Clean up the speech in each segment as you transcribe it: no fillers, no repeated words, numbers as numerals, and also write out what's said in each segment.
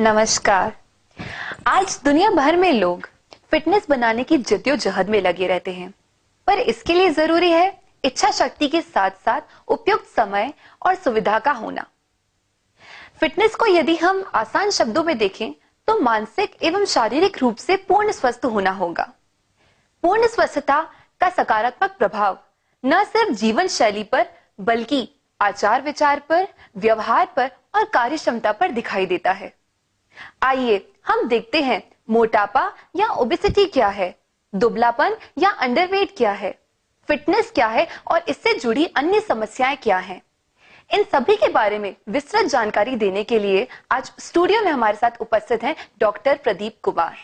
नमस्कार। आज दुनिया भर में लोग फिटनेस बनाने की जद्दोजहद में लगे रहते हैं, पर इसके लिए जरूरी है इच्छा शक्ति के साथ साथ उपयुक्त समय और सुविधा का होना। फिटनेस को यदि हम आसान शब्दों में देखें तो मानसिक एवं शारीरिक रूप से पूर्ण स्वस्थ होना होगा। पूर्ण स्वस्थता का सकारात्मक प्रभाव न सिर्फ जीवन शैली पर बल्कि आचार विचार पर, व्यवहार पर और कार्य क्षमता पर दिखाई देता है। आइए हम देखते हैं मोटापा या ओबेसिटी क्या है, दुबलापन या अंडरवेट क्या है, फिटनेस क्या है और इससे जुड़ी अन्य समस्याएं क्या हैं। इन सभी के बारे में विस्तृत जानकारी देने के लिए आज स्टूडियो में हमारे साथ उपस्थित हैं doctor Pradeep Kumar.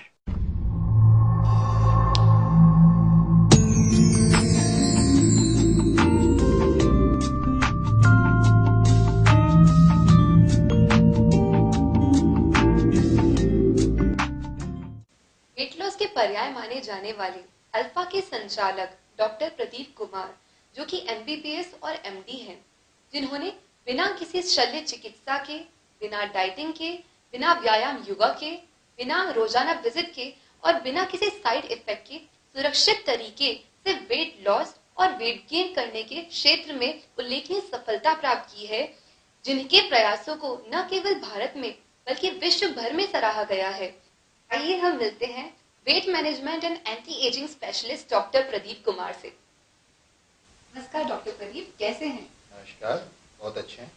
Weight loss के पर्याय माने जाने वाले अल्फा के संचालक डॉक्टर प्रदीप कुमार, जो कि एमबीबीएस और एमडी हैं, जिन्होंने बिना किसी शल्य चिकित्सा के, बिना डाइटिंग के, बिना व्यायाम योगा के, बिना रोजाना विजिट के और बिना किसी साइड इफेक्ट के सुरक्षित तरीके से वेट लॉस और वेट गेन करने के क्षेत्र में उल्लेखनीय सफलता प्राप्त की है, जिनके प्रयासों को न केवल भारत में बल्कि विश्व भर में सराहा गया है। आइए हम मिलते हैं weight management and anti ageing specialist doctor Pradeep Kumar से। नमस्कार डॉक्टर प्रदीप, कैसे हैं? नमस्कार, बहुत अच्छे हैं।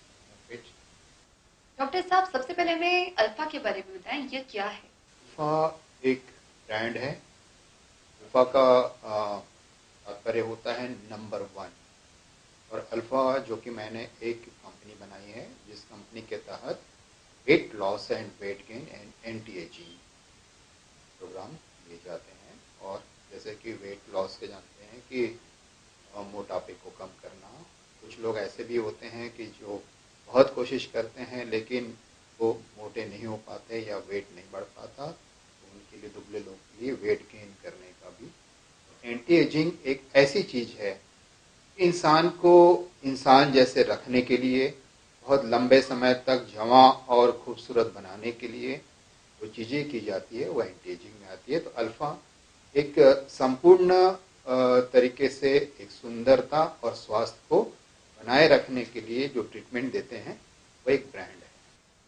डॉक्टर साहब, सबसे पहले हमें अल्फा के बारे में बताएं, यह क्या है? अल्फा एक ब्रांड है। अल्फा का तात्पर्य होता है नंबर 1। और अल्फा जो कि मैंने एक कंपनी बनाई है, जिस कंपनी के तहत weight loss and weight gain and anti ageing programme लिए जाते हैं। और जैसे कि वेट लॉस के जानते हैं कि मोटापे को कम करना। कुछ लोग ऐसे भी होते हैं कि जो बहुत कोशिश करते हैं लेकिन वो मोटे नहीं हो पाते या वेट नहीं बढ़ पाता, तो उनके लिए, दुबले लोग के लिए वेट गेन करने का भी। एंटी एजिंग एक ऐसी चीज़ है, इंसान को इंसान जैसे रखने के लिए, बहुत लंबे समय तक जवां और खूबसूरत बनाने के लिए जो चीज़ें की जाती है वो एंटी एजिंग में आती है। तो अल्फा एक संपूर्ण तरीके से एक सुंदरता और स्वास्थ्य को बनाए रखने के लिए जो ट्रीटमेंट देते हैं वो एक ब्रांड है।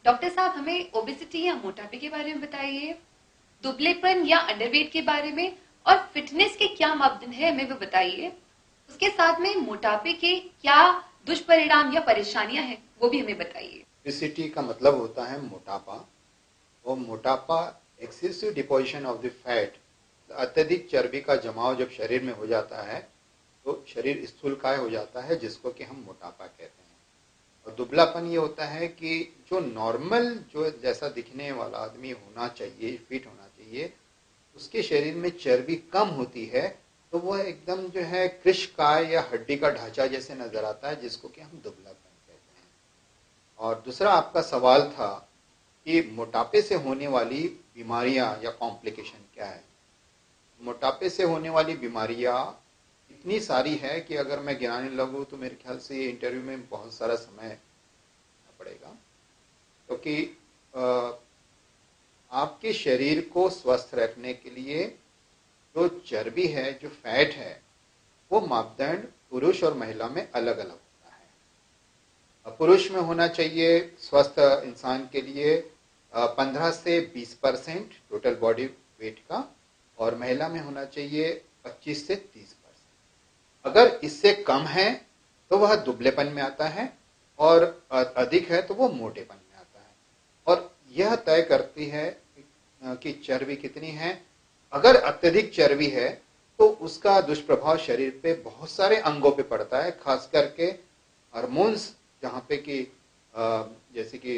डॉक्टर साहब, हमें ओबेसिटी या मोटापे के बारे में बताइए, दुबलेपन या अंडरवेट के बारे में, और फिटनेस के क्या मापदंड है हमें वो बताइए। उसके साथ में मोटापे के क्या दुष्परिणाम या परेशानियां हैं वो भी हमें बताइए। ओबेसिटी का मतलब होता है मोटापा। और मोटापा excessive deposition of the fat, अत्यधिक चर्बी का जमाव जब शरीर में हो जाता है तो शरीर स्थूलकाय हो जाता है, जिसको कि हम मोटापा कहते हैं। और दुबलापन ये होता है कि जो नॉर्मल, जो जैसा दिखने वाला आदमी होना चाहिए, फिट होना चाहिए, उसके शरीर में चर्बी कम होती है तो वह एकदम जो है कृशकाय या हड्डी का ढांचा जैसे नजर आता है, जिसको कि हम दुबलापन कहते हैं। और दूसरा आपका सवाल था कि मोटापे से होने वाली बीमारियां या कॉम्प्लिकेशन क्या है। मोटापे से होने वाली बीमारियां इतनी सारी है कि अगर मैं गिनाने लगूं तो मेरे ख्याल से ये इंटरव्यू में बहुत सारा समय पड़ेगा, क्योंकि आपके शरीर को स्वस्थ रखने के लिए जो चर्बी है, जो फैट है, वो मापदंड पुरुष और महिला में अलग अलग होता है। पुरुष में होना चाहिए स्वस्थ इंसान के लिए 15 से 20% टोटल बॉडी वेट का, और महिला में होना चाहिए 25 से 30%। अगर इससे कम है तो वह दुबलेपन में आता है, और अधिक है तो वो मोटेपन में आता है। और यह तय करती है कि चर्बी कितनी है। अगर अत्यधिक चर्बी है तो उसका दुष्प्रभाव शरीर पे बहुत सारे अंगों पे पड़ता है, खास करके हार्मोन्स, जहाँ पे कि जैसे कि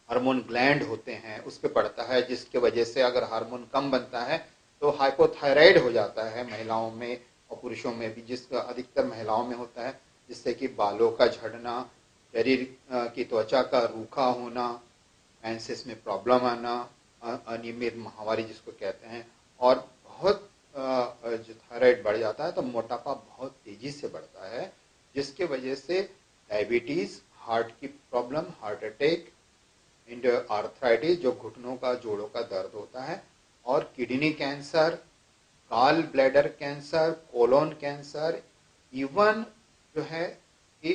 हार्मोन ग्लैंड होते हैं उस पे पड़ता है, जिसके वजह से अगर हार्मोन कम बनता है तो हाइपोथायराइड हो जाता है महिलाओं में और पुरुषों में भी, जिसका अधिकतर महिलाओं में होता है, जिससे कि बालों का झड़ना, शरीर की त्वचा का रूखा होना, मेंसेस में प्रॉब्लम आना, अनियमित माहवारी जिसको कहते हैं, और बहुत जो थायराइड बढ़ जाता है तो मोटापा बहुत तेजी से बढ़ता है, जिसके वजह से डायबिटीज, हार्ट की problem, heart attack, and arthritis जो घुटनों का जोड़ों का दर्द होता है, और kidney cancer, gall bladder cancer, colon cancer, even जो है कि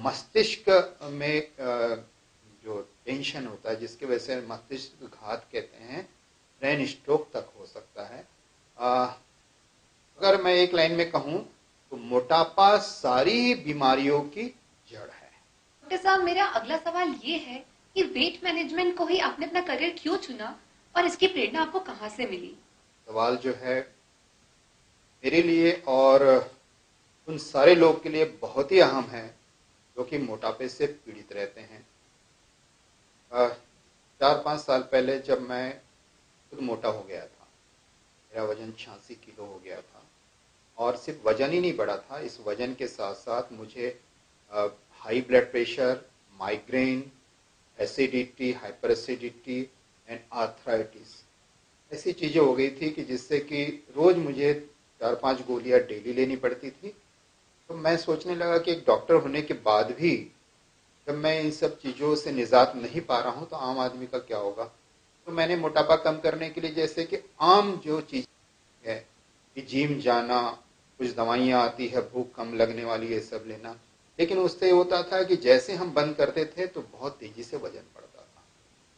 मस्तिष्क में जो टेंशन होता है जिसकी वजह से मस्तिष्क घात कहते हैं, ब्रेन स्ट्रोक तक हो सकता है। अगर मैं एक लाइन में कहूं तो मोटापा सारी ही बीमारियों की जड़ है। डॉक्टर साहब, मेरा अगला सवाल ये है कि वेट मैनेजमेंट को ही आपने अपना करियर क्यों चुना और इसकी प्रेरणा आपको कहाँ से मिली? सवाल जो है मेरे लिए और उन सारे लोग के लिए बहुत ही अहम है जो कि मोटापे से पीड़ित रहते हैं। 4-5 साल पहले जब मैं खुद मोटा हो गया था, मेरा वजन 86 किलो हो गया था, और सिर्फ वजन ही नहीं बढ़ा था, इस वजन के साथ साथ मुझे high blood pressure, migraine, acidity, hyper acidity and arthritis ऐसी चीज़ें हो गई थी कि जिससे कि रोज़ मुझे 4-5 गोलियां डेली लेनी पड़ती थी। तो मैं सोचने लगा कि एक डॉक्टर होने के बाद भी जब मैं इन सब चीज़ों से निजात नहीं पा रहा हूँ तो आम आदमी का क्या होगा। तो मैंने मोटापा कम करने के लिए जैसे कि आम जो चीज़ है कि जिम जाना, कुछ दवाइयाँ आती है भूख कम लगने वाली, ये सब लेना, लेकिन उससे होता था कि जैसे हम बंद करते थे तो बहुत तेजी से वजन बढ़ता था,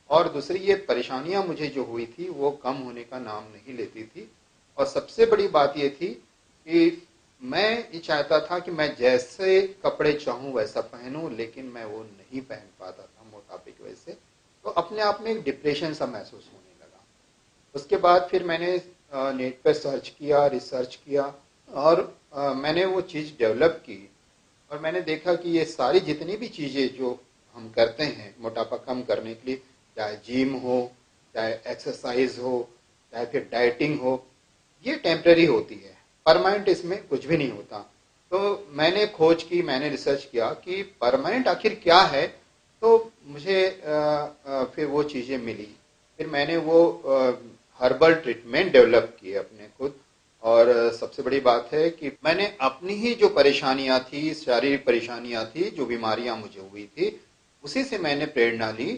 और दूसरी ये परेशानियां मुझे जो हुई थी वो कम होने का नाम नहीं लेती थी। और सबसे बड़ी बात ये थी कि मैं ये चाहता था कि मैं जैसे कपड़े चाहूँ वैसा पहनूं, लेकिन मैं वो नहीं पहन पाता था मोटापे की वजह से। तो अपने आप में एक डिप्रेशन सा महसूस होने लगा। उसके बाद फिर मैंने नेट पर सर्च किया, रिसर्च किया, और मैंने वो चीज़ डेवलप की, और मैंने देखा कि ये सारी जितनी भी चीज़ें जो हम करते हैं मोटापा कम करने के लिए, चाहे जिम हो, चाहे एक्सरसाइज हो, चाहे फिर डाइटिंग हो, ये टेम्पररी होती है, परमानेंट इसमें कुछ भी नहीं होता। तो मैंने खोज की, मैंने रिसर्च किया कि परमानेंट आखिर क्या है। तो मुझे फिर वो चीज़ें मिली। फिर मैंने वो हर्बल ट्रीटमेंट डेवलप किए अपने खुद। और सबसे बड़ी बात है कि मैंने अपनी ही जो परेशानियां थी, शारीरिक परेशानियां थी, जो बीमारियां मुझे हुई थी, उसी से मैंने प्रेरणा ली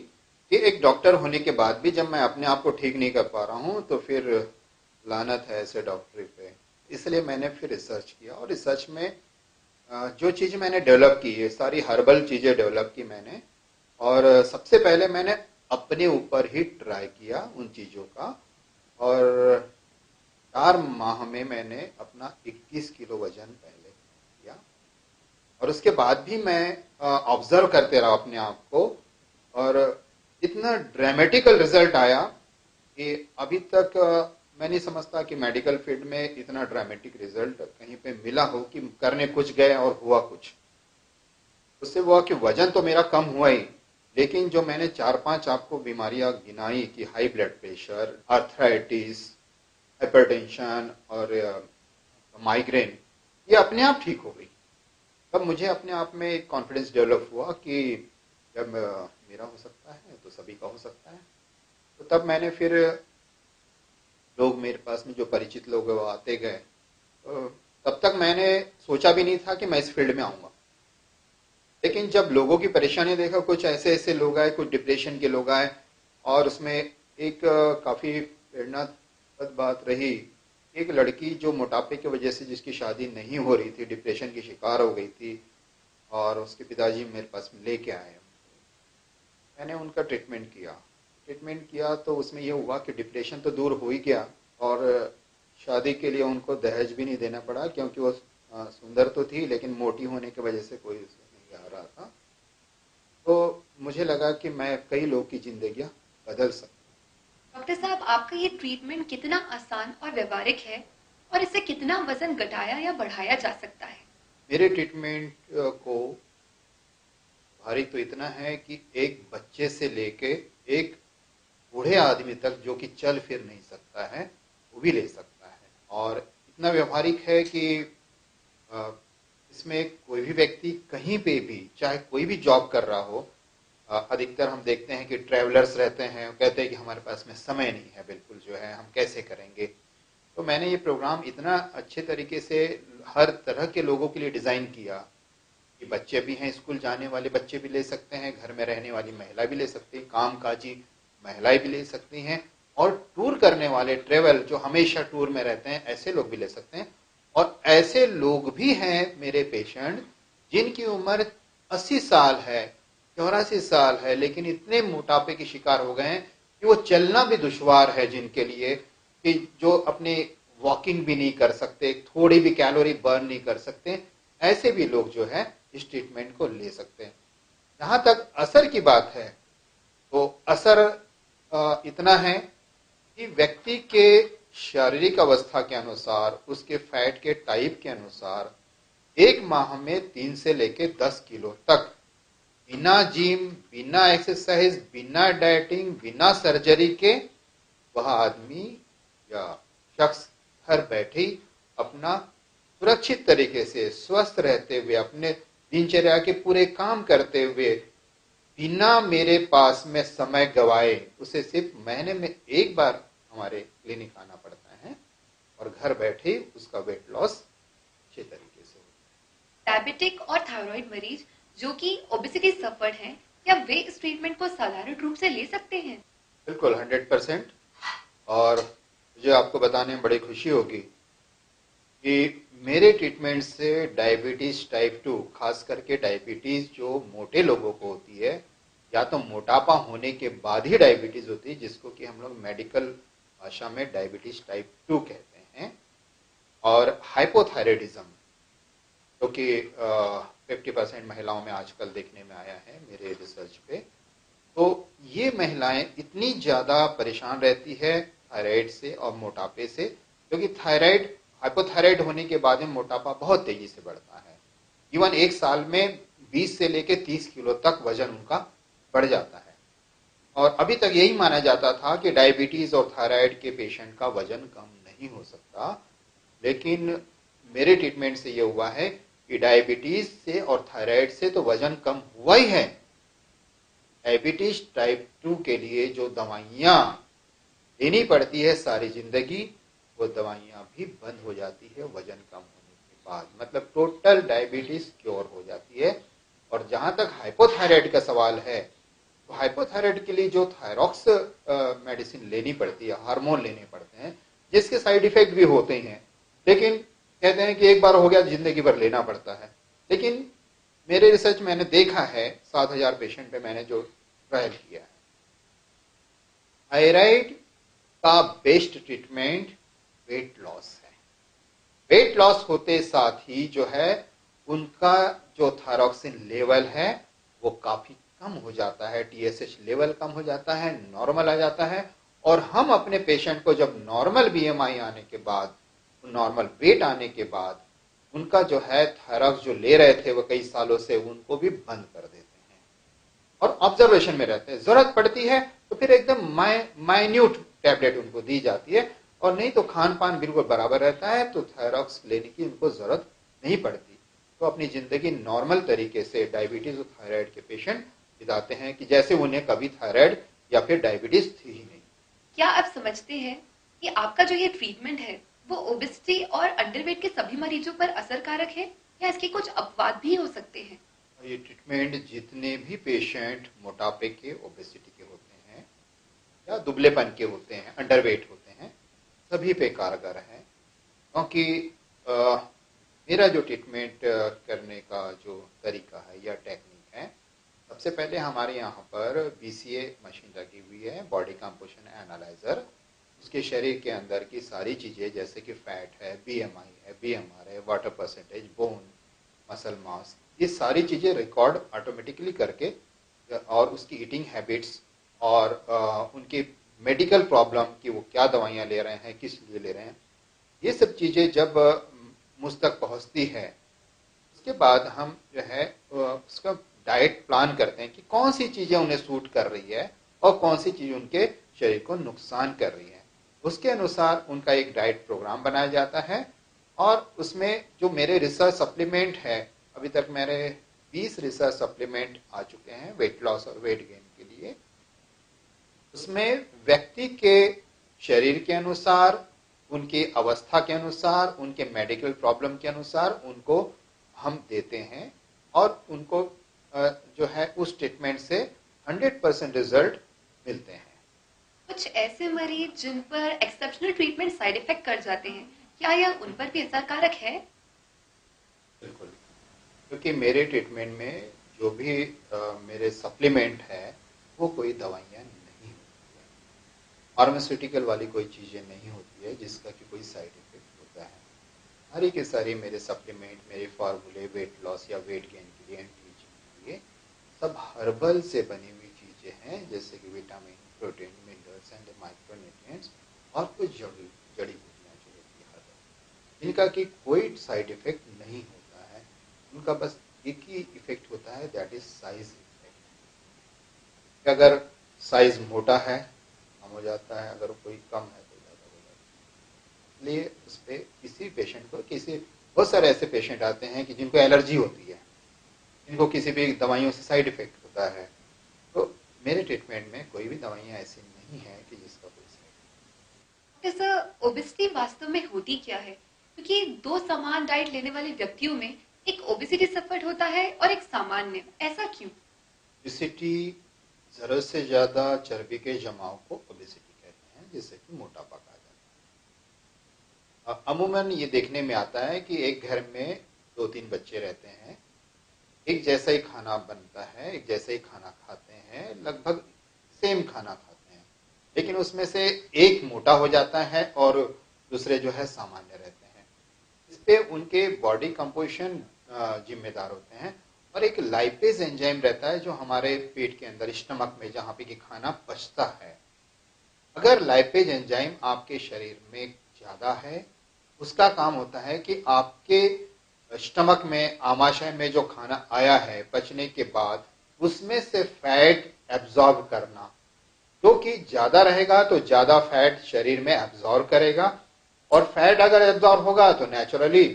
कि एक डॉक्टर होने के बाद भी जब मैं अपने आप को ठीक नहीं कर पा रहा हूं तो फिर लानत है ऐसे डॉक्टरी पे। इसलिए मैंने फिर रिसर्च किया, और रिसर्च में जो चीज़ मैंने डेवलप की, ये सारी हर्बल चीज़ें डेवलप की मैंने। और सबसे पहले मैंने अपने ऊपर ही ट्राई किया उन चीज़ों का, और 4 माह में मैंने अपना 21 किलो वजन पहले किया। और उसके बाद भी मैं ऑब्जर्व करते रहा अपने आप को, और इतना ड्रामेटिकल रिजल्ट आया कि अभी तक मैं नहीं समझता कि मेडिकल फील्ड में इतना ड्रामेटिक रिजल्ट कहीं पे मिला हो कि करने कुछ गए और हुआ कुछ। उससे हुआ कि वजन तो मेरा कम हुआ ही, लेकिन जो मैंने 4-5 आपको बीमारियां गिनाई कि high blood pressure, arthritis, hypertension और माइग्रेन, ये अपने आप ठीक हो गई। तब मुझे अपने आप में एक कॉन्फिडेंस डेवलप हुआ कि जब मेरा हो सकता है तो सभी का हो सकता है। तो तब मैंने फिर, लोग मेरे पास में जो परिचित लोग हैं वो आते गए। तब तक मैंने सोचा भी नहीं था कि मैं इस फील्ड में आऊँगा, लेकिन जब लोगों की परेशानी देखा, कुछ ऐसे ऐसे लोग आए, कुछ डिप्रेशन के लोग आए, और उसमें एक काफ़ी प्रेरणास्पद बात रही, एक लड़की जो मोटापे की वजह से जिसकी शादी नहीं हो रही थी, डिप्रेशन की शिकार हो गई थी, और उसके पिताजी मेरे पास में लेके आए। मैंने उनका ट्रीटमेंट किया तो उसमें यह हुआ कि डिप्रेशन तो दूर हो ही गया, और शादी के लिए उनको दहेज भी नहीं देना पड़ा, क्योंकि वो सुंदर तो थी लेकिन मोटी होने की वजह से कोई उसे नहीं आ रहा था। तो मुझे लगा कि मैं कई लोग की जिंदगियां बदल सकता हूं। डॉक्टर साहब, आपका ये ट्रीटमेंट कितना आसान और व्यवहारिक है और इससे कितना वजन घटाया या बढ़ाया जा सकता है? मेरे ट्रीटमेंट को भारी तो इतना है कि एक बच्चे से लेके एक बूढ़े आदमी तक जो कि चल फिर नहीं सकता है वो भी ले सकता है, और इतना व्यवहारिक है कि इसमें कोई भी व्यक्ति कहीं पे भी, चाहे कोई भी जॉब कर रहा हो, अधिकतर हम देखते हैं कि ट्रैवलर्स रहते हैं, कहते हैं कि हमारे पास में समय नहीं है, बिल्कुल जो है हम कैसे करेंगे। तो मैंने ये प्रोग्राम इतना अच्छे तरीके से हर तरह के लोगों के लिए डिज़ाइन किया कि बच्चे भी हैं, स्कूल जाने वाले बच्चे भी ले सकते हैं, घर में रहने वाली महिला भी ले सकती है, कामकाजी महिलाएं भी ले सकती हैं, और टूर करने वाले, ट्रेवल जो हमेशा टूर में रहते हैं, ऐसे लोग भी ले सकते हैं। और ऐसे लोग भी हैं मेरे पेशेंट जिनकी उम्र 80 साल है, 84 साल है, लेकिन इतने मोटापे के शिकार हो गए हैं कि वो चलना भी दुश्वार है जिनके लिए, कि जो अपने वॉकिंग भी नहीं कर सकते, थोड़ी भी कैलोरी बर्न नहीं कर सकते, ऐसे भी लोग जो है इस ट्रीटमेंट को ले सकते हैं। जहां तक असर की बात है, तो असर इतना है कि व्यक्ति के शारीरिक अवस्था के अनुसार, उसके फैट के टाइप के अनुसार, 1 माह में 3 से लेके 10 किलो तक बिना जिम, बिना एक्सरसाइज, बिना डाइटिंग, बिना सर्जरी के वह आदमी या शख्स घर बैठे ही अपना सुरक्षित तरीके से, स्वस्थ रहते हुए, अपने दिनचर्या के पूरे काम करते हुए, बिना मेरे पास में समय गवाए, उसे सिर्फ महीने में 1 बार हमारे क्लिनिक आना पड़ता है और घर बैठे ही उसका वेट लॉस अच्छे तरीके से होता है। डायबिटिक और थायराइड मरीज जो कि ओबेसिटी सफर्ड हैं, क्या वे इस ट्रीटमेंट को साधारण रूप से ले सकते हैं? बिल्कुल 100%। और मुझे आपको बताने में बड़ी खुशी होगी कि मेरे ट्रीटमेंट से डायबिटीज टाइप 2, खास करके डायबिटीज जो मोटे लोगों को होती है, या तो मोटापा होने के बाद ही डायबिटीज होती है, जिसको कि हम लोग मेडिकल भाषा में डायबिटीज टाइप 2 कहते हैं, और हाइपोथायराइडिज्म, जो कि 50% महिलाओं में आजकल देखने में आया है मेरे रिसर्च पे। तो ये महिलाएं इतनी ज्यादा परेशान रहती है थायराइड से और मोटापे से, क्योंकि थायराइड, हाइपोथायराइड होने के बाद में मोटापा बहुत तेजी से बढ़ता है। इवन 1 साल में 20 से लेके 30 किलो तक वजन उनका बढ़ जाता है। और अभी तक यही माना जाता था कि डायबिटीज और थायराइड के पेशेंट का वजन कम नहीं हो सकता, लेकिन मेरे ट्रीटमेंट से यह हुआ है कि डायबिटीज से और थायराइड से तो वजन कम हुआ ही है, डायबिटीज टाइप 2 के लिए जो दवाइयां लेनी पड़ती है सारी जिंदगी, वो दवाइयां भी बंद हो जाती है वजन कम होने के बाद। मतलब टोटल डायबिटीज क्योर हो जाती है। और जहां तक हाइपोथायराइड का सवाल है, तो हाइपोथायराइड के लिए जो थायरॉक्स मेडिसिन लेनी पड़ती है, हार्मोन लेने पड़ते हैं, जिसके साइड इफेक्ट भी होते हैं, लेकिन कहते हैं कि एक बार हो गया जिंदगी भर लेना पड़ता है। लेकिन मेरे रिसर्च मैंने देखा है, 7,000 पेशेंट पे मैंने जो ट्रायल किया है, थायराइड का बेस्ट ट्रीटमेंट वेट लॉस है। वेट लॉस होते साथ ही जो है उनका जो थायरॉक्सिन लेवल है वो काफी कम हो जाता है, टीएसएच लेवल कम हो जाता है, नॉर्मल आ जाता है। और हम अपने पेशेंट को जब नॉर्मल बीएमआई आने के बाद, नॉर्मल वेट आने के बाद, उनका जो है थायरॉक्स जो ले रहे थे वो कई सालों से, उनको भी बंद कर देते हैं और ऑब्जर्वेशन में रहते हैं। जरूरत पड़ती है तो फिर एकदम माइन्यूट टैबलेट उनको दी जाती है, और नहीं तो खान पान बिल्कुल बराबर रहता है, तो थायरॉक्स लेने की उनको जरूरत नहीं पड़ती। तो अपनी जिंदगी नॉर्मल तरीके से डायबिटीज और थायराइड के पेशेंट बिताते हैं कि जैसे उन्हें कभी थायराइड या फिर डायबिटीज थी ही नहीं। क्या आप समझते हैं कि आपका जो ये ट्रीटमेंट है वो ओबेसिटी और अंडरवेट के सभी मरीजों पर असरकारक है, या इसके कुछ अपवाद भी हो सकते हैं? ये ट्रीटमेंट जितने भी पेशेंट मोटापे के, ओबेसिटी के होते हैं या दुबलेपन के होते हैं, अंडरवेट होते हैं, सभी पे कारगर है। क्योंकि मेरा जो ट्रीटमेंट करने का जो तरीका है या टेक्निक है, सबसे पहले हमारे यहाँ पर बीसीए मशीन लगी हुई है, बॉडी कंपोजिशन एनालाइजर। उसके शरीर के अंदर की सारी चीजें, जैसे कि फैट है, बीएमआई है, बीएमआर है, water percentage, bone, muscle mass, ये सारी चीजें रिकॉर्ड ऑटोमेटिकली करके, और उसकी ईटिंग हैबिट्स और उनकी मेडिकल प्रॉब्लम कि वो क्या दवाइयाँ ले रहे हैं, किस लिए ले रहे हैं, ये सब चीजें जब मुझ तक पहुंचती है, उसके बाद हम जो है उसका डाइट प्लान करते हैं कि कौन सी चीजें उन्हें सूट कर रही है और कौन सी चीज उनके शरीर को नुकसान कर रही है। उसके अनुसार उनका एक डाइट प्रोग्राम बनाया जाता है। और उसमें जो मेरे रिसर्च सप्लीमेंट है, अभी तक मेरे 20 रिसर्च सप्लीमेंट आ चुके हैं वेट लॉस और वेट गेन के लिए। उसमें व्यक्ति के शरीर के अनुसार, उनकी अवस्था के अनुसार, उनके मेडिकल प्रॉब्लम के अनुसार उनको हम देते हैं और उनको जो है उस ट्रीटमेंट से 100% रिजल्ट मिलते हैं। कुछ ऐसे मरीज जिन पर एक्सेप्शनल ट्रीटमेंट साइड इफेक्ट कर जाते हैं, क्या यह उन पर भी असरकारक है? बिल्कुल, क्योंकि मेरे ट्रीटमेंट में जो भी मेरे सप्लीमेंट है वो कोई दवाइयाँ नहीं होती है, फार्मास्यूटिकल वाली कोई चीज़ें नहीं होती है जिसका कि कोई साइड इफेक्ट होता है। सारी के सारी मेरे सप्लीमेंट, मेरे फार्मूले वेट लॉस या वेट गेन के लिए, एंटी एजिंग के लिए सब हर्बल से बनी हुई चीज़ें हैं, जैसे कि vitamin, protein, minerals and micronutrients और कुछ जड़ी बूटियाँ जो होती है हर्बल, जिनका कि कोई साइड इफेक्ट नहीं होता है। उनका बस एक ही इफेक्ट होता है, दैट इज साइज इफेक्ट। अगर साइज मोटा है कम हो जाता है, अगर कोई कम है तो ज़्यादा हो जाता है। इसलिए उस पर किसी पेशेंट को बहुत सारे ऐसे पेशेंट आते हैं कि जिनको एलर्जी होती है, जिनको किसी भी दवाइयों से साइड इफेक्ट होता है, तो मेरे ट्रीटमेंट में कोई भी दवाइयाँ ऐसी नहीं है कि जिसका कोई साइड। जैसा ओबेसिटी वास्तव में होती क्या है? क्योंकि दो समान डाइट लेने वाले व्यक्तियों में एक ओबेसिटी सफर होता है और एक सामान्य, ऐसा क्यों? ओबेसिटी जरूरत से ज्यादा चर्बी के जमाव को ओबेसिटी कहते हैं, जिससे कि मोटापा कहा जाता है। अमूमन ये देखने में आता है कि एक घर में 2-3 बच्चे रहते हैं, एक जैसा ही खाना बनता है, एक जैसा ही खाना खाते हैं, लगभग सेम खाना खाते हैं, लेकिन उसमें से एक मोटा हो जाता है और दूसरे जो है सामान्य रहते हैं। इस पे उनके बॉडी कंपोजिशन जिम्मेदार होते हैं। और एक लाइपेज एंजाइम रहता है जो हमारे पेट के अंदर स्टमक में जहां पे कि खाना पचता है, अगर लाइपेज एंजाइम आपके शरीर में ज्यादा है, उसका काम होता है कि आपके स्टमक में, आमाशय में जो खाना आया है पचने के बाद उसमें से फैट एब्जॉर्ब करना, जो कि ज्यादा रहेगा तो ज्यादा फैट शरीर में एब्जॉर्ब करेगा, और फैट अगर एब्जॉर्ब होगा तो नेचुरली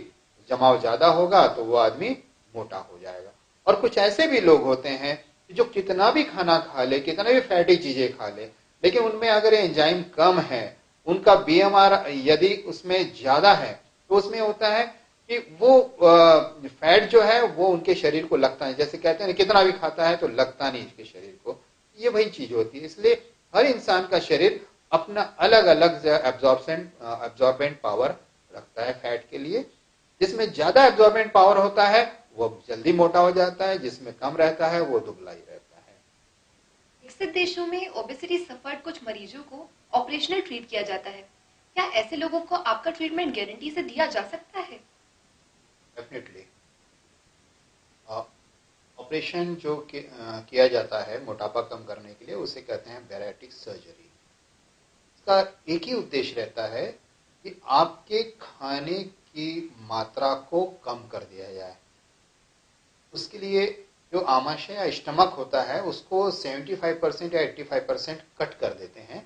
जमाव ज्यादा होगा तो वो आदमी मोटा हो जाएगा। और कुछ ऐसे भी लोग होते हैं जो कितना भी खाना खा ले, कितना भी फैटी चीजें खा ले, लेकिन उनमें अगर एंजाइम कम है, उनका बीएमआर यदि उसमें ज्यादा है, तो उसमें होता है कि वो फैट जो है वो उनके शरीर को लगता है, जैसे कहते हैं कितना भी खाता है तो लगता नहीं इसके शरीर को, ये वही चीज होती है। इसलिए हर इंसान का शरीर अपना अलग अलग एब्जॉर्बेंट पावर रखता है फैट के लिए। जिसमें ज्यादा एब्जॉर्बेंट पावर होता है वो जल्दी मोटा हो जाता है, जिसमें कम रहता है वो दुबला ही रहता है। विकसित देशों में ओबेसिटी सफर्ड कुछ मरीजों को ऑपरेशनल ट्रीट किया जाता है। क्या ऐसे लोगों को आपका ट्रीटमेंट गारंटी से दिया जा सकता है? डेफिनेटली ऑपरेशन जो किया जाता है मोटापा कम करने के लिए, उसे कहते हैं बैरिएट्रिक सर्जरी। इसका एक ही उद्देश्य रहता है कि आपके खाने की मात्रा को कम कर दिया जाए। उसके लिए जो आमाशय या स्टमक होता है उसको 75% या 85% कट कर देते हैं,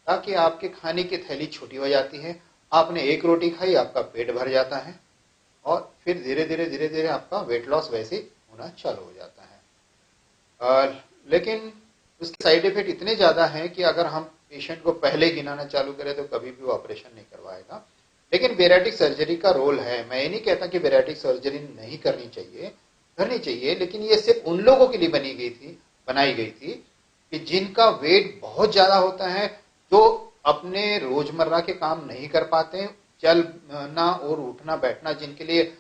ताकि आपके खाने की थैली छोटी हो जाती है। आपने एक रोटी खाई, आपका पेट भर जाता है, और फिर धीरे धीरे आपका वेट लॉस वैसे होना चालू हो जाता है। लेकिन उसके साइड इफेक्ट इतने ज्यादा हैं कि अगर हम पेशेंट को पहले गिनाना चालू करें तो कभी भी वो ऑपरेशन नहीं करवाएगा। लेकिन बैरिएट्रिक सर्जरी का रोल है। मैं ये नहीं कहता कि बैरिएट्रिक सर्जरी नहीं करनी चाहिए, करनी चाहिए, लेकिन ये सिर्फ उन लोगों के लिए बनाई गई थी कि जिनका वेट बहुत ज्यादा होता है, जो अपने रोजमर्रा के काम नहीं कर पाते, चलना और उठना बैठना जिनके लिए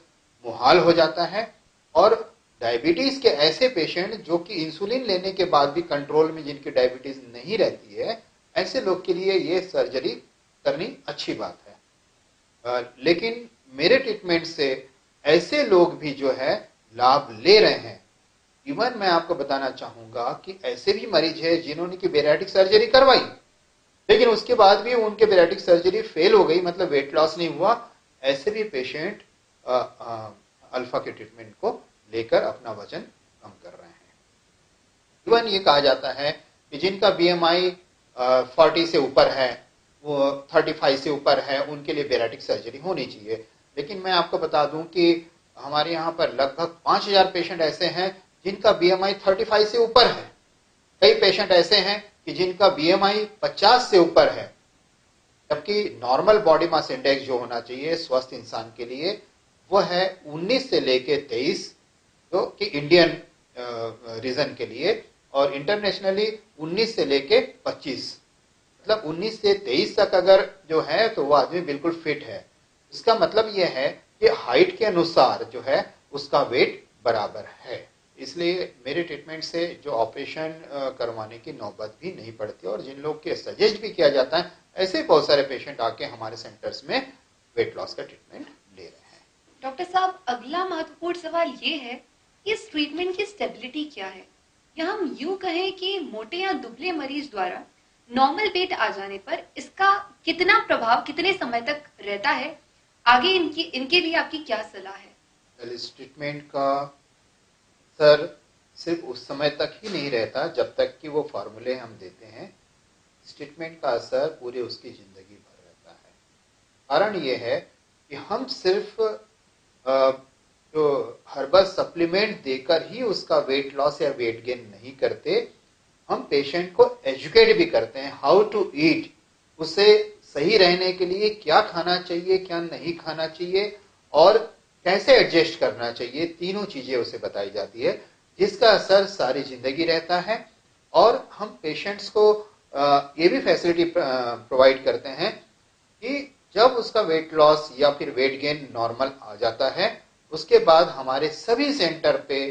मुहाल हो जाता है, और डायबिटीज के ऐसे पेशेंट जो कि इंसुलिन लेने के बाद भी कंट्रोल में जिनकी डायबिटीज नहीं रहती है, ऐसे लोग के लिए ये सर्जरी करनी अच्छी बात है। लेकिन मेरे ट्रीटमेंट से ऐसे लोग भी जो है लाभ ले रहे हैं। इवन मैं आपको बताना चाहूंगा कि ऐसे भी मरीज है जिन्होंने की बैरिएट्रिक सर्जरी करवाई, लेकिन उसके बाद भी उनके बैरिएट्रिक सर्जरी फेल हो गई, मतलब वेट लॉस नहीं हुआ। ऐसे भी पेशेंट अल्फा के ट्रीटमेंट को लेकर अपना वजन कम कर रहे हैं। इवन ये कहा जाता है कि जिनका बीएमआई 40 से ऊपर है, वो 35 से ऊपर है, उनके लिए बैरिएट्रिक सर्जरी होनी चाहिए। लेकिन मैं आपको बता दूं कि हमारे यहाँ पर लगभग 5000 पेशेंट ऐसे हैं जिनका बीएमआई 35 से ऊपर है। कई पेशेंट ऐसे हैं कि जिनका बीएमआई 50 से ऊपर है, जबकि नॉर्मल बॉडी मास इंडेक्स जो होना चाहिए स्वस्थ इंसान के लिए वो है 19 से लेके 23, तो कि इंडियन रीजन के लिए, और इंटरनेशनली 19 से लेके 25, मतलब 19 से 23 तक अगर जो है तो वो आदमी बिल्कुल फिट है। इसका मतलब ये है कि हाइट के अनुसार जो है उसका वेट बराबर है। इसलिए मेरे ट्रीटमेंट से जो ऑपरेशन करवाने की नौबत भी नहीं पड़ती, और जिन लोग के सजेस्ट भी किया जाता है, ऐसे बहुत सारे पेशेंट आके हमारे सेंटर्स में वेट लॉस का ट्रीटमेंट ले रहे हैं। डॉक्टर साहब, अगला महत्वपूर्ण सवाल ये है कि इस ट्रीटमेंट की स्टेबिलिटी क्या है, या हम यूं कहें कि मोटे या दुबले मरीज द्वारा नॉर्मल वेट आ जाने पर इसका कितना प्रभाव कितने समय तक रहता है? आगे इनके लिए आपकी क्या सलाह है? इस ट्रीटमेंट का असर सिर्फ उस समय तक ही नहीं रहता जब तक कि वो फार्मूले हम देते हैं। इस ट्रीटमेंट का असर पूरे उसकी जिंदगी भर रहता है। कारण ये है कि हम सिर्फ जो हर्बल सप्लीमेंट देकर ही उसका वेट लॉस या वेट गेन नहीं करते, हम पेशेंट को एजुकेट भी करते हैं हाउ टू ईट, उसे सही रहने के लिए क्या खाना चाहिए, क्या नहीं खाना चाहिए, और कैसे एडजस्ट करना चाहिए। तीनों चीजें उसे बताई जाती है, जिसका असर सारी जिंदगी रहता है। और हम पेशेंट्स को ये भी फैसिलिटी प्रोवाइड करते हैं कि जब उसका वेट लॉस या फिर वेट गेन नॉर्मल आ जाता है, उसके बाद हमारे सभी सेंटर पे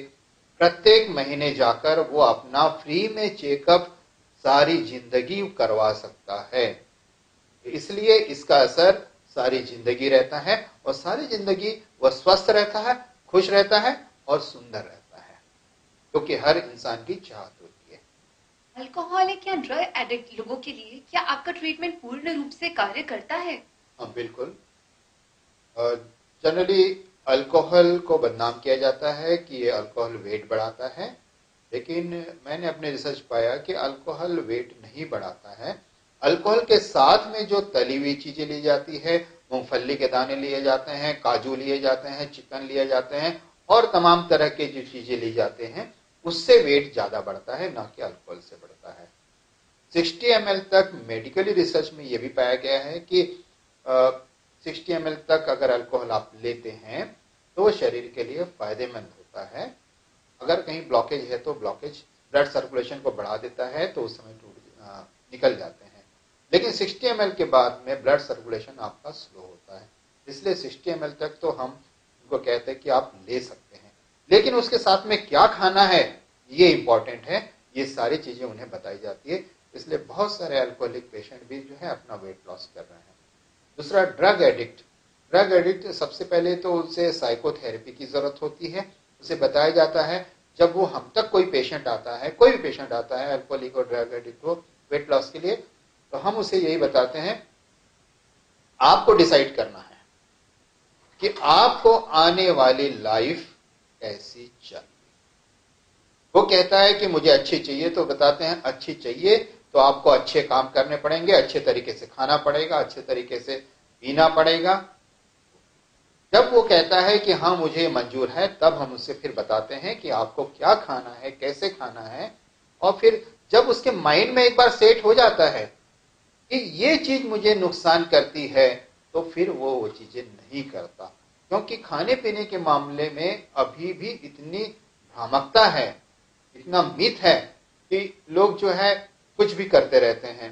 प्रत्येक महीने जाकर वो अपना फ्री में चेकअप सारी जिंदगी करवा सकता है। इसलिए इसका असर सारी जिंदगी रहता है, और सारी जिंदगी वह स्वस्थ रहता है, खुश रहता है और सुंदर रहता है, क्योंकि हर इंसान की चाहत होती है। अल्कोहलिक या ड्रग एडिक्ट लोगों के लिए क्या आपका ट्रीटमेंट पूर्ण रूप से कार्य करता है? हाँ, बिल्कुल। जनरली अल्कोहल को बदनाम किया जाता है कि ये अल्कोहल वेट बढ़ाता है, लेकिन मैंने अपने रिसर्च पाया कि अल्कोहल वेट नहीं बढ़ाता है। अल्कोहल के साथ में जो तली हुई चीजें ली जाती है, मूंगफली के दाने लिए जाते हैं, काजू लिए जाते हैं, चिकन लिए जाते हैं, और तमाम तरह के जो चीजें ली जाते हैं, उससे वेट ज्यादा बढ़ता है, ना कि अल्कोहल से बढ़ता है। 60 ml तक मेडिकली रिसर्च में यह भी पाया गया है कि 60 ml तक अगर अल्कोहल आप लेते हैं तो वो शरीर के लिए फायदेमंद होता है। अगर कहीं ब्लॉकेज है तो ब्लॉकेज ब्लड सर्कुलेशन को बढ़ा देता है, तो उस समय निकल जाते हैं। लेकिन 60 ml के बाद में ब्लड सर्कुलेशन आपका स्लो होता है, इसलिए 60 ml तक तो हम उनको कहते हैं कि आप ले सकते हैं। लेकिन उसके साथ में क्या खाना है ये इंपॉर्टेंट है, ये सारी चीजें उन्हें बताई जाती है। इसलिए बहुत सारे अल्कोहलिक पेशेंट भी जो है अपना वेट लॉस कर रहे हैं। दूसरा, ड्रग एडिक्ट सबसे पहले तो उसे साइकोथेरेपी की जरूरत होती है। उसे बताया जाता है, जब वो हम तक कोई पेशेंट आता है, कोई भी पेशेंट आता है अल्कोहलिक और ड्रग एडिक्ट हो वेट लॉस के लिए, तो हम उसे यही बताते हैं, आपको डिसाइड करना है कि आपको आने वाली लाइफ कैसी चाहिए। वो कहता है कि मुझे अच्छी चाहिए, तो बताते हैं अच्छी चाहिए तो आपको अच्छे काम करने पड़ेंगे, अच्छे तरीके से खाना पड़ेगा, अच्छे तरीके से पीना पड़ेगा। जब वो कहता है कि हाँ मुझे मंजूर है, तब हम उससे फिर बताते हैं कि आपको क्या खाना है, कैसे खाना है। और फिर जब उसके माइंड में एक बार सेट हो जाता है कि ये चीज मुझे नुकसान करती है, तो फिर वो चीजें नहीं करता। क्योंकि खाने पीने के मामले में अभी भी इतनी भ्रामकता है, इतना मिथ है कि लोग जो है कुछ भी करते रहते हैं।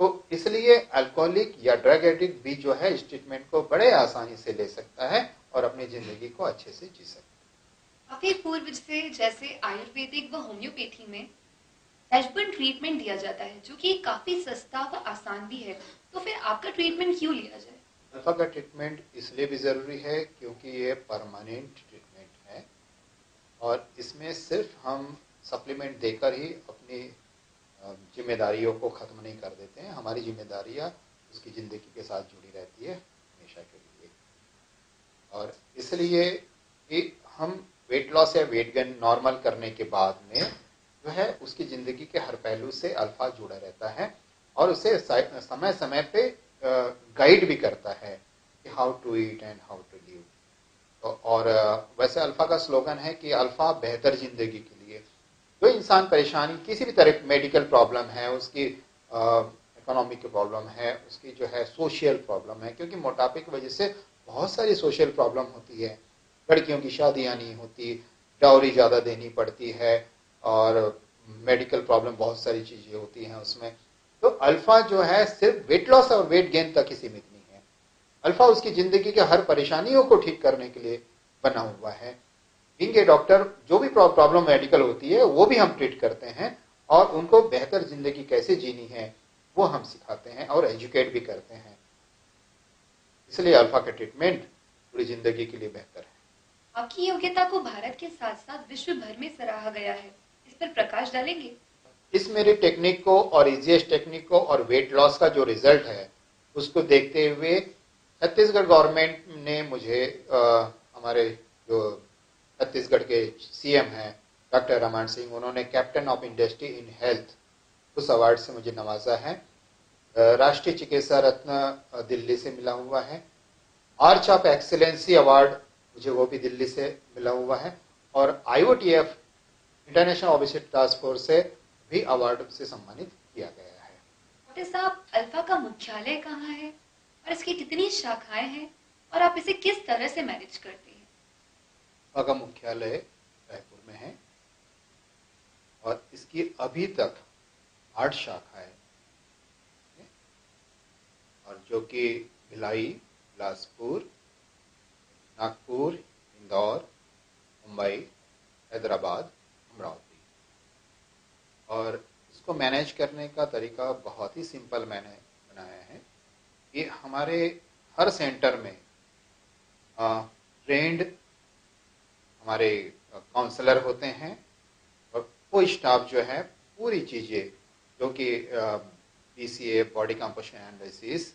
तो इसलिए अल्कोहलिक या ड्रग एडिक्ट भी जो है इस ट्रीटमेंट को बड़े आसानी से ले सकता है और अपनी जिंदगी को अच्छे से जी सकता है। काफी पूर्व से जैसे आयुर्वेदिक व होम्योपैथी में हैशबर्न ट्रीटमेंट दिया जाता है, जो कि काफी सस्ता व आसान भी है, तो फिर आपका ट्रीटमेंट क्यों लिया जाए? अल्फा का ट्रीटमेंट इसलिए भी जरूरी है क्योंकि ये परमानेंट ट्रीटमेंट है, और इसमें सिर्फ हम सप्लीमेंट देकर ही अपनी जिम्मेदारियों को खत्म नहीं कर देते हैं। हमारी जिम्मेदारियां उसकी जिंदगी के साथ जुड़ी रहती है हमेशा के लिए। और इसलिए कि हम वेट लॉस या वेट गेन नॉर्मल करने के बाद में जो है उसकी जिंदगी के हर पहलू से अल्फा जुड़ा रहता है, और उसे समय समय पे गाइड भी करता है कि how to eat and how to live. और वैसे अल्फा का स्लोगन है कि अल्फा बेहतर जिंदगी के लिए। जो इंसान परेशानी किसी भी तरह मेडिकल प्रॉब्लम है, उसकी इकोनॉमिक प्रॉब्लम है, उसकी जो है सोशल प्रॉब्लम है, क्योंकि मोटापे की वजह से बहुत सारी सोशल प्रॉब्लम होती है। लड़कियों की शादियां नहीं होती, डाउरी ज़्यादा देनी पड़ती है और मेडिकल प्रॉब्लम बहुत सारी चीज़ें होती हैं उसमें। तो अल्फा जो है सिर्फ वेट लॉस और वेट गेन तक ही सीमित नहीं है। अल्फा उसकी जिंदगी के हर परेशानियों को ठीक करने के लिए बना हुआ है। बीइंग ए डॉक्टर जो भी प्रॉब्लम मेडिकल होती है वो भी हम ट्रीट करते हैं और उनको बेहतर जिंदगी कैसे जीनी है वो हम सिखाते हैं और एजुकेट भी करते हैं। इसलिए अल्फा का ट्रीटमेंट पूरी जिंदगी के लिए बेहतर है। आपकी योग्यता को भारत के साथ साथ विश्व भर में सराहा गया है, इस पर प्रकाश डालेंगे? इस मेरी टेक्निक को और इजीएस्ट टेक्निक को और वेट लॉस का जो रिजल्ट है उसको देखते हुए छत्तीसगढ़ गवर्नमेंट ने मुझे हमारे जो छत्तीसगढ़ के सीएम हैं डॉक्टर रमन सिंह, उन्होंने captain of industry in health उस अवार्ड से मुझे नवाजा है। राष्ट्रीय चिकित्सा रत्न दिल्ली से मिला हुआ है। आर्च ऑफ एक्सीलेंसी अवार्ड मुझे वो भी दिल्ली से मिला हुआ है और IOTF international obesity task force से भी अवार्ड से सम्मानित किया गया है। डॉक्टर साहब, अल्फा का मुख्यालय कहाँ है और इसकी कितनी शाखाएं हैं और आप इसे किस तरह से मैनेज करते हैं? अल्फा का मुख्यालय रायपुर में है और इसकी अभी तक 8 शाखाएं हैं और जो कि भिलाई, बिलासपुर, नागपुर, इंदौर, मुंबई, हैदराबाद, अमरावती। और इसको मैनेज करने का तरीका बहुत ही सिंपल मैंने बनाया है कि हमारे हर सेंटर में ट्रेंड हमारे काउंसलर होते हैं और वो स्टाफ जो है पूरी चीज़ें जो कि PCA body composition analysis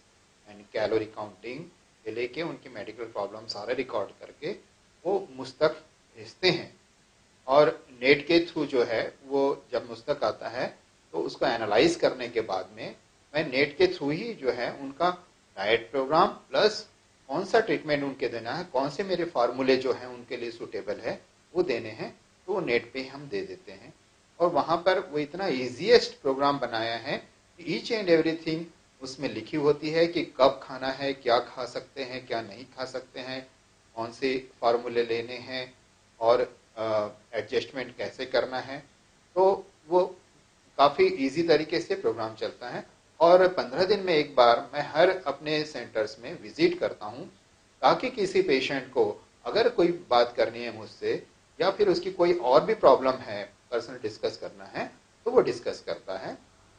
and calorie counting से लेके उनकी मेडिकल प्रॉब्लम सारे रिकॉर्ड करके वो मुझ तक भेजते हैं और नेट के थ्रू जो है वो जब मुझ तक आता है तो उसको एनालाइज करने के बाद में मैं नेट के थ्रू ही जो है उनका डाइट प्रोग्राम प्लस कौन सा ट्रीटमेंट उनके देना है, कौन से मेरे फार्मूले जो हैं उनके लिए सूटेबल है वो देने हैं, तो वो नेट पे हम दे देते हैं। और वहाँ पर वो इतना ईजीएस्ट प्रोग्राम बनाया है कि ईच एंड एवरीथिंग उसमें लिखी होती है कि कब खाना है, क्या खा सकते हैं, क्या नहीं खा सकते हैं, कौन से फार्मूले लेने हैं और एडजस्टमेंट कैसे करना है। तो वो काफ़ी इजी तरीके से प्रोग्राम चलता है और 15 दिन में एक बार मैं हर अपने सेंटर्स में विजिट करता हूँ ताकि किसी पेशेंट को अगर कोई बात करनी है मुझसे या फिर उसकी कोई और भी प्रॉब्लम है, पर्सनल डिस्कस करना है, तो वो डिस्कस करता है।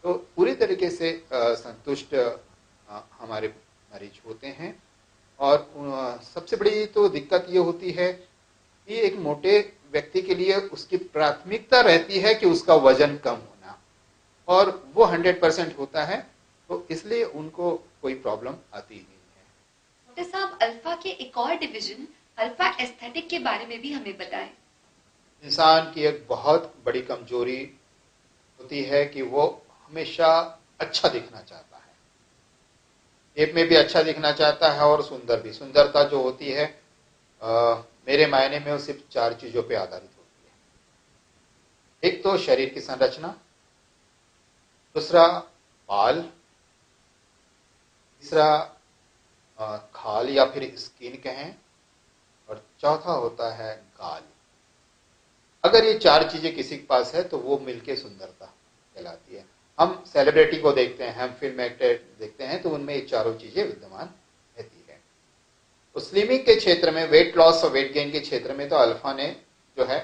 तो पूरी तरीके से संतुष्ट हमारे मरीज होते हैं। और सबसे बड़ी तो दिक्कत ये होती है कि एक मोटे व्यक्ति के लिए उसकी प्राथमिकता रहती है कि उसका वजन कम होना और वो 100% होता है, तो इसलिए उनको कोई प्रॉब्लम आती ही नहीं है। डॉक्टर साहब, अल्फा के एक और डिवीजन अल्फा एस्थेटिक के बारे में भी हमें बताएं। इंसान की एक बहुत बड़ी कमजोरी होती है कि वो हमेशा अच्छा दिखना चाहता है, शेप में भी अच्छा दिखना चाहता है और सुंदर भी। सुंदरता जो होती है मेरे मायने में वो सिर्फ 4 चीजों पे आधारित होती है। एक तो शरीर की संरचना, दूसरा बाल, तीसरा खाल या फिर स्किन कहें, और चौथा होता है गाल। अगर ये 4 चीजें किसी के पास है तो वो मिलके सुंदरता कहलाती है। हम सेलिब्रिटी को देखते हैं, हम फिल्म एक्टर देखते हैं, तो उनमें ये चारों चीजें विद्यमान रहती है। तो स्लिमिंग के क्षेत्र में, वेट लॉस और वेट गेन के क्षेत्र में तो अल्फा ने जो है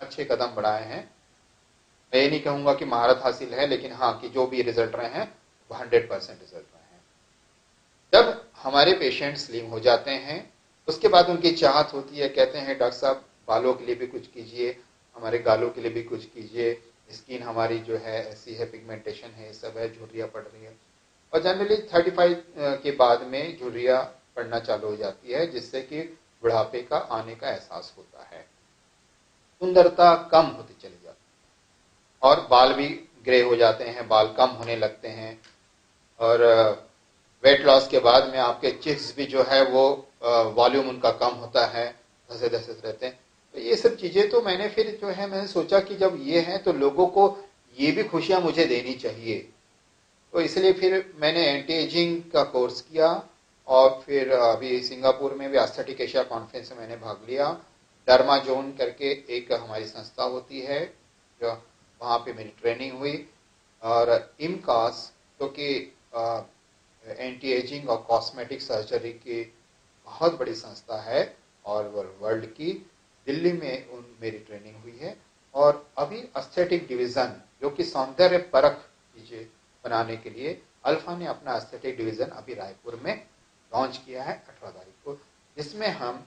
अच्छे कदम बढ़ाए हैं। मैं ये नहीं कहूंगा कि महारत हासिल है, लेकिन हाँ कि जो भी रिजल्ट रहे हैं वो 100% रिजल्ट रहे हैं। जब हमारे पेशेंट स्लिम हो जाते हैं उसके बाद उनकी चाहत होती है, कहते हैं डॉक्टर साहब बालों के लिए भी कुछ कीजिए, हमारे गालों के लिए भी कुछ कीजिए, स्किन हमारी जो है ऐसी है, पिगमेंटेशन है, सब है, झुर्रियाँ पड़ रही है। और जनरली 35 के बाद में झुर्रियाँ पड़ना चालू हो जाती है, जिससे कि बुढ़ापे का आने का एहसास होता है, सुंदरता कम होती चली जाती है और बाल भी ग्रे हो जाते हैं, बाल कम होने लगते हैं। और वेट लॉस के बाद में आपके चिक्स भी जो है वो वॉल्यूम उनका कम होता है, धसे धसे रहते हैं। तो ये सब चीजें तो मैंने फिर जो है मैंने सोचा कि जब ये है तो लोगों को ये भी खुशियां मुझे देनी चाहिए, तो इसलिए फिर मैंने एंटी एजिंग का कोर्स किया और फिर अभी सिंगापुर में भी एस्थेटिक एशिया कॉन्फ्रेंस में मैंने भाग लिया डर्माजोन करके एक हमारी संस्था होती है, जो वहाँ पे मेरी ट्रेनिंग हुई, और इमकास जो कि एंटी एजिंग और कॉस्मेटिक सर्जरी की बहुत बड़ी संस्था है और वर्ल्ड की, दिल्ली में मेरी ट्रेनिंग हुई है। और अभी एस्थेटिक डिवीजन जो कि सौंदर्य परख चीजें बनाने के लिए अल्फा ने अपना एस्थेटिक डिवीजन अभी रायपुर में लॉन्च किया है 18 तारीख को, जिसमें हम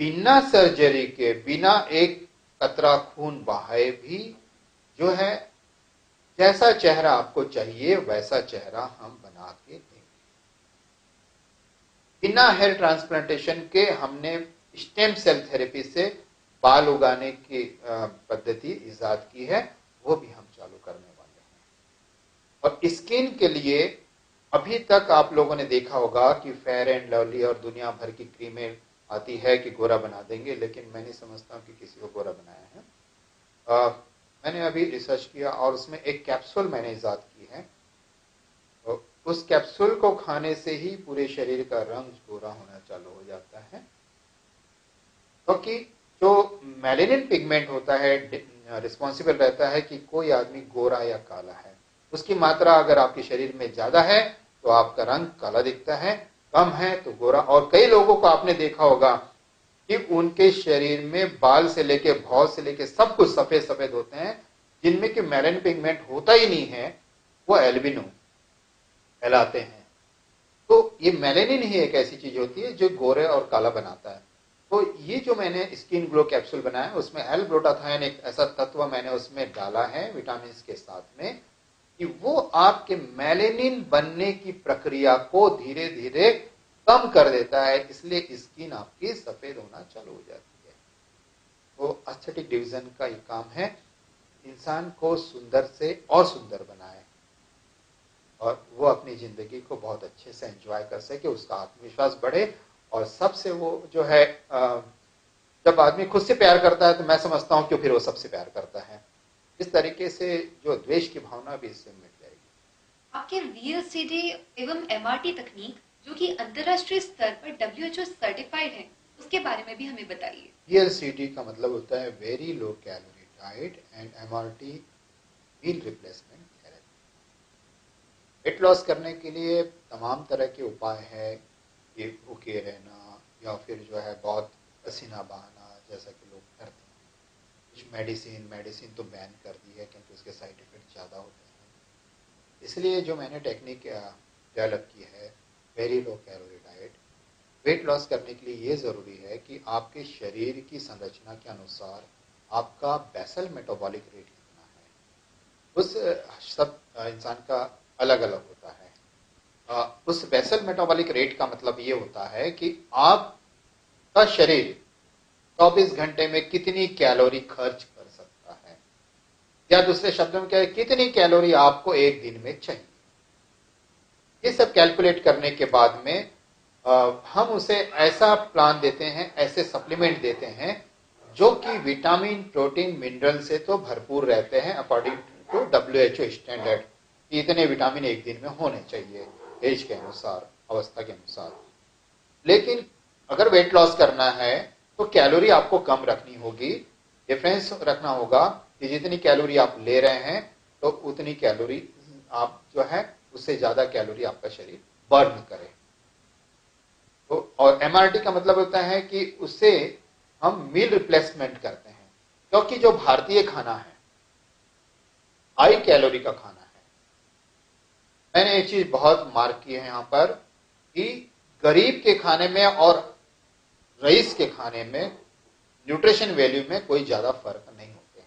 बिना सर्जरी के, बिना एक कतरा खून बहाए भी जो है जैसा चेहरा आपको चाहिए वैसा चेहरा हम बना के देंगे। बिना हेयर ट्रांसप्लांटेशन के हमने स्टेम सेल थेरेपी से बाल उगाने की पद्धति इजाद की है, वो भी हम चालू करने वाले हैं। और स्किन के लिए अभी तक आप लोगों ने देखा होगा कि फेयर एंड लवली और दुनिया भर की क्रीमें आती है कि गोरा बना देंगे, लेकिन मैं नहीं समझता हूं कि किसी को गोरा बनाया है। मैंने अभी रिसर्च किया और उसमें एक कैप्सूल मैंने इजाद की है, तो उस कैप्सूल को खाने से ही पूरे शरीर का रंग गोरा होना चालू हो जाता है। क्योंकि जो मेलेनिन पिगमेंट होता है रिस्पॉन्सिबल रहता है कि कोई आदमी गोरा या काला है, उसकी मात्रा अगर आपके शरीर में ज्यादा है तो आपका रंग काला दिखता है, कम है तो गोरा। और कई लोगों को आपने देखा होगा कि उनके शरीर में बाल से लेके भौं से लेके सब कुछ सफेद सफेद होते हैं, जिनमें कि मेलेनिन पिगमेंट होता ही नहीं है, वो एल्बिनो कहलाते हैं। तो ये मेलेनिन ही एक ऐसी चीज होती है जो गोरे और काला बनाता है। तो ये जो मैंने स्किन ग्लो कैप्सूल बनाया उसमें एल-ग्लूटाथायोन एक ऐसा तत्व मैंने उसमें डाला है विटामिन के साथ में, कि वो आपके मेलेनिन बनने की प्रक्रिया को धीरे धीरे कम कर देता है, इसलिए स्किन आपकी सफेद होना चालू हो जाती है। तो एस्थेटिक डिवीजन का ये काम है, इंसान को सुंदर से और सुंदर बनाए और वो अपनी जिंदगी को बहुत अच्छे से एंजॉय कर सके, उसका आत्मविश्वास बढ़े। और सबसे वो जो है जब आदमी खुद से प्यार करता है तो मैं समझता हूं कि फिर वो सबसे प्यार करता है। इस तरीके से जो द्वेष की भावना भी इससे मिट जाएगी। आपके वीएलसीडी एवं एमआरटी तकनीक जो कि अंतर्राष्ट्रीय स्तर पर डब्ल्यूएचओ सर्टिफाइड है, उसके बारे में भी हमें बताइए। वीएलसीडी का मतलब होता है very low calorie diet and MRT meal replacement therapy. Weight loss करने के लिए तमाम तरह के उपाय है, ये भूखे रहना या फिर जो है बहुत पसीना बहाना जैसा कि लोग करते हैं। कुछ मेडिसिन तो बैन कर दी है क्योंकि उसके साइड इफेक्ट ज़्यादा होते हैं। इसलिए जो मैंने टेक्निक डेवलप की है very low calorie diet, wait loss करने के लिए ये ज़रूरी है कि आपके शरीर की संरचना के अनुसार आपका बेसल मेटाबॉलिक रेट कितना है, उस सब इंसान का अलग अलग होता है। उस बेसल मेटाबॉलिक रेट का मतलब ये होता है कि आपका शरीर 24 घंटे में कितनी कैलोरी खर्च कर सकता है, या दूसरे शब्दों में क्या है, कितनी कैलोरी आपको एक दिन में चाहिए। ये सब कैलकुलेट करने के बाद में हम उसे ऐसा प्लान देते हैं, ऐसे सप्लीमेंट देते हैं जो कि विटामिन प्रोटीन मिनरल से तो भरपूर रहते हैं अकॉर्डिंग टू डब्ल्यूएचओ स्टैंडर्ड, इतने विटामिन एक दिन में होने चाहिए एज के अनुसार, अवस्था के अनुसार। लेकिन अगर वेट लॉस करना है तो कैलोरी आपको कम रखनी होगी, डिफरेंस रखना होगा कि जितनी कैलोरी आप ले रहे हैं तो उतनी कैलोरी आप जो है उससे ज्यादा कैलोरी आपका शरीर बर्न करे। तो और एमआरटी का मतलब होता है कि उससे हम मील रिप्लेसमेंट करते हैं, क्योंकि जो भारतीय खाना है हाई कैलोरी का खाना है। मैंने एक चीज बहुत मार्क की है यहाँ पर कि गरीब के खाने में और रईस के खाने में न्यूट्रिशन वैल्यू में कोई ज्यादा फर्क नहीं होते हैं।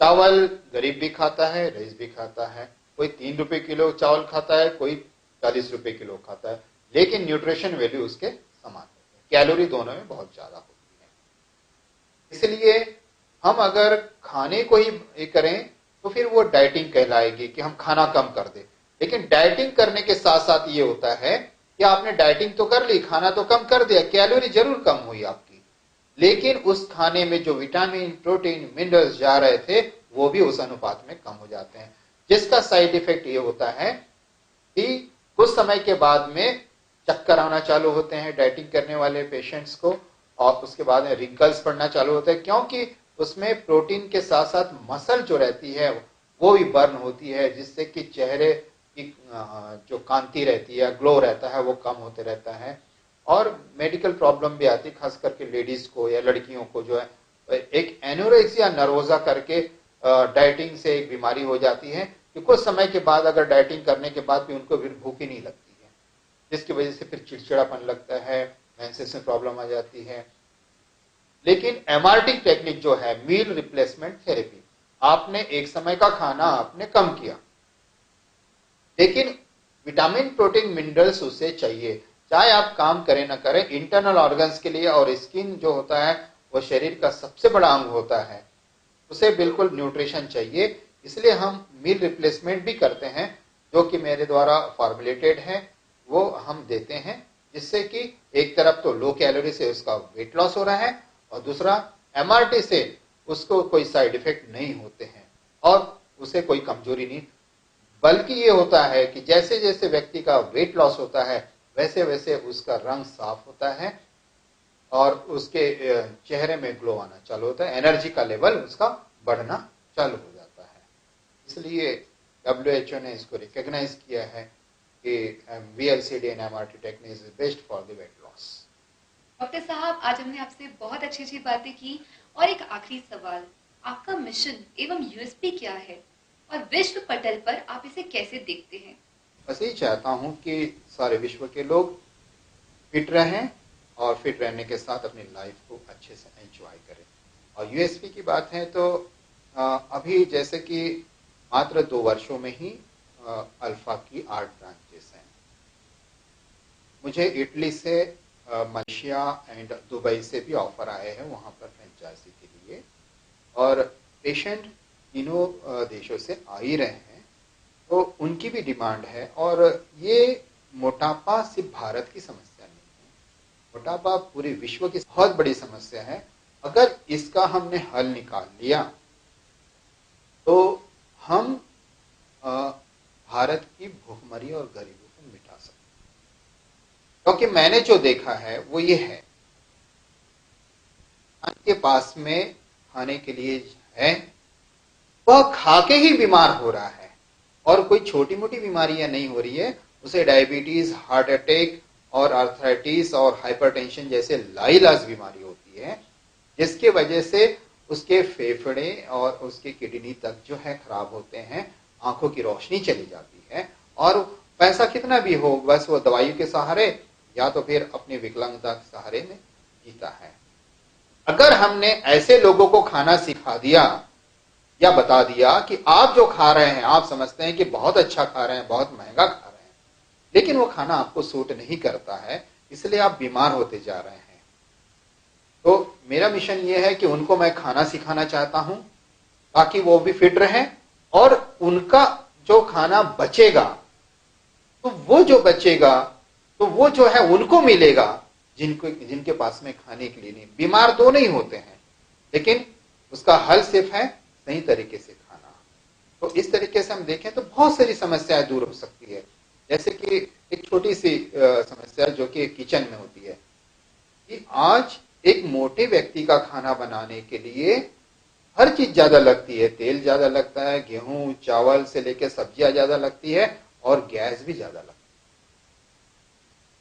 चावल गरीब भी खाता है, रईस भी खाता है, कोई 3 रुपए किलो चावल खाता है, कोई 40 रुपए किलो खाता है, लेकिन न्यूट्रिशन वैल्यू उसके समान होते हैं, कैलोरी दोनों में बहुत ज्यादा होती है। इसलिए हम अगर खाने को ही करें तो फिर वो डाइटिंग कहलाएगी कि हम खाना कम कर दें। लेकिन डाइटिंग करने के साथ साथ ये होता है कि आपने डाइटिंग तो कर ली, खाना तो कम कर दिया, कैलोरी जरूर कम हुई आपकी, लेकिन उस खाने में जो विटामिन प्रोटीन मिनरल्स जा रहे थे वो भी उस अनुपात में कम हो जाते हैं, जिसका साइड इफेक्ट ये होता है कि कुछ समय के बाद में चक्कर आना चालू होते हैं डाइटिंग करने वाले पेशेंट्स को, और उसके बाद में रिंकल्स पड़ना चालू होते हैं, क्योंकि उसमें प्रोटीन के साथ साथ मसल जो रहती है वो भी बर्न होती है, जिससे कि चेहरे की जो कांति रहती है, ग्लो रहता है, वो कम होते रहता है। और मेडिकल प्रॉब्लम भी आती है, खास करके लेडीज को या लड़कियों को जो है एक एनोरेक्सिया नर्वोसा करके डाइटिंग से एक बीमारी हो जाती है कि कुछ समय के बाद अगर डाइटिंग करने के बाद भी उनको फिर भूख ही नहीं लगती है, जिसकी वजह से फिर चिड़चिड़ापन लगता है, मेंसेस में प्रॉब्लम आ जाती है। लेकिन एमआरटी टेक्निक जो है, मील रिप्लेसमेंट थेरेपी, आपने एक समय का खाना आपने कम किया, लेकिन विटामिन प्रोटीन मिनरल्स उसे चाहिए, चाहे आप काम करें ना करें, इंटरनल ऑर्गन्स के लिए। और स्किन जो होता है वो शरीर का सबसे बड़ा अंग होता है, उसे बिल्कुल न्यूट्रिशन चाहिए। इसलिए हम मील रिप्लेसमेंट भी करते हैं, जो कि मेरे द्वारा फॉर्मुलेटेड है, वो हम देते हैं, जिससे कि एक तरफ तो लो कैलोरी से उसका वेट लॉस हो रहा है, और दूसरा एमआरटी से उसको कोई साइड इफेक्ट नहीं होते हैं और उसे कोई कमजोरी नहीं, बल्कि ये होता है कि जैसे जैसे व्यक्ति का वेट लॉस होता है वैसे वैसे उसका रंग साफ होता है और उसके चेहरे में ग्लो आना चालू होता है, एनर्जी का लेवल उसका बढ़ना चालू हो जाता है। इसलिए WHO ने इसको रिकॉग्नाइज किया है कि VLCD and MRT technique is best for the weight loss. Doctor साहब, आज हमने आपसे बहुत अच्छी अच्छी बातें की, और एक आखिरी सवाल, आपका मिशन एवं यूएसपी क्या है और विश्व पटल पर आप इसे कैसे देखते हैं? बस यही चाहता हूं कि सारे विश्व के लोग फिट रहें और फिट रहने के साथ अपनी लाइफ को अच्छे से एंजॉय करें। और यूएसपी की बात है तो अभी जैसे कि मात्र 2 वर्षों में ही अल्फा की 8 ब्रांचेस हैं। मुझे इटली से, मलेशिया एंड दुबई से भी ऑफर आए हैं वहां पर फ्रेंचाइजी के लिए, और पेशेंट तीनों देशों से आ ही रहे हैं, तो उनकी भी डिमांड है। और ये मोटापा सिर्फ भारत की समस्या नहीं है, मोटापा पूरे विश्व की बहुत बड़ी समस्या है। अगर इसका हमने हल निकाल लिया तो हम भारत की भूखमरी और गरीबी को मिटा सकते हैं। क्योंकि मैंने जो देखा है वो ये है, के पास में खाने के लिए है, वह खा के ही बीमार हो रहा है, और कोई छोटी मोटी बीमारियां नहीं हो रही है, उसे डायबिटीज, हार्ट अटैक और आर्थराइटिस और हाइपरटेंशन जैसे लाइलाज बीमारी होती है, जिसके वजह से उसके फेफड़े और उसके किडनी तक जो है खराब होते हैं, आंखों की रोशनी चली जाती है, और पैसा कितना भी हो बस वो दवाई के सहारे या तो फिर अपनी विकलांगता के सहारे में जीता है। अगर हमने ऐसे लोगों को खाना सिखा दिया या बता दिया कि आप जो खा रहे हैं, आप समझते हैं कि बहुत अच्छा खा रहे हैं, बहुत महंगा खा रहे हैं, लेकिन वो खाना आपको सूट नहीं करता है, इसलिए आप बीमार होते जा रहे हैं, तो मेरा मिशन ये है कि उनको मैं खाना सिखाना चाहता हूं ताकि वो भी फिट रहें, और उनका जो खाना बचेगा तो वो जो बचेगा तो वो जो है उनको मिलेगा जिनके पास में खाने के लिए नहीं। बीमार तो नहीं होते हैं, लेकिन उसका हल सिर्फ है सही तरीके से खाना। तो इस तरीके से हम देखें तो बहुत सारी समस्याएं दूर हो सकती है। जैसे कि एक छोटी सी समस्या जो कि किचन में होती है, कि आज एक मोटे व्यक्ति का खाना बनाने के लिए हर चीज ज्यादा लगती है, तेल ज्यादा लगता है, गेहूं चावल से लेकर सब्जियां ज्यादा लगती है, और गैस भी ज्यादा लगती है।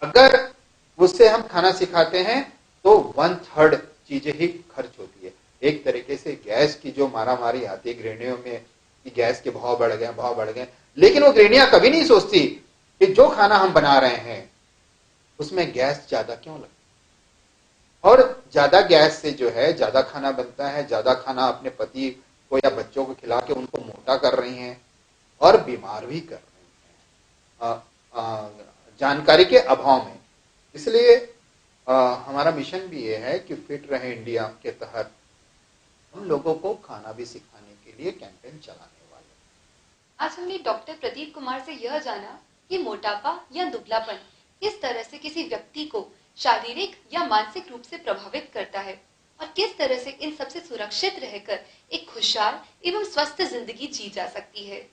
अगर उससे हम खाना सिखाते हैं तो 1/3 चीजें ही खर्च होती है। एक तरीके से गैस की जो मारामारी आती है गृहिणियों में कि गैस के भाव बढ़ गए, लेकिन वो गृहिणियां कभी नहीं सोचती कि जो खाना हम बना रहे हैं उसमें गैस ज्यादा क्यों लगती है, और ज्यादा गैस से जो है ज्यादा खाना बनता है, ज्यादा खाना अपने पति को या बच्चों को खिला के उनको मोटा कर रही हैं और बीमार भी कर रही हैं जानकारी के अभाव में। इसलिए हमारा मिशन भी ये है कि फिट रहे इंडिया के तहत हम लोगों को खाना भी सिखाने के लिए कैंपेन चलाने वाले। आज हमने डॉक्टर प्रदीप कुमार से यह जाना कि मोटापा या दुबलापन किस तरह से किसी व्यक्ति को शारीरिक या मानसिक रूप से प्रभावित करता है, और किस तरह से इन सबसे सुरक्षित रहकर एक खुशहाल एवं स्वस्थ जिंदगी जी जा सकती है।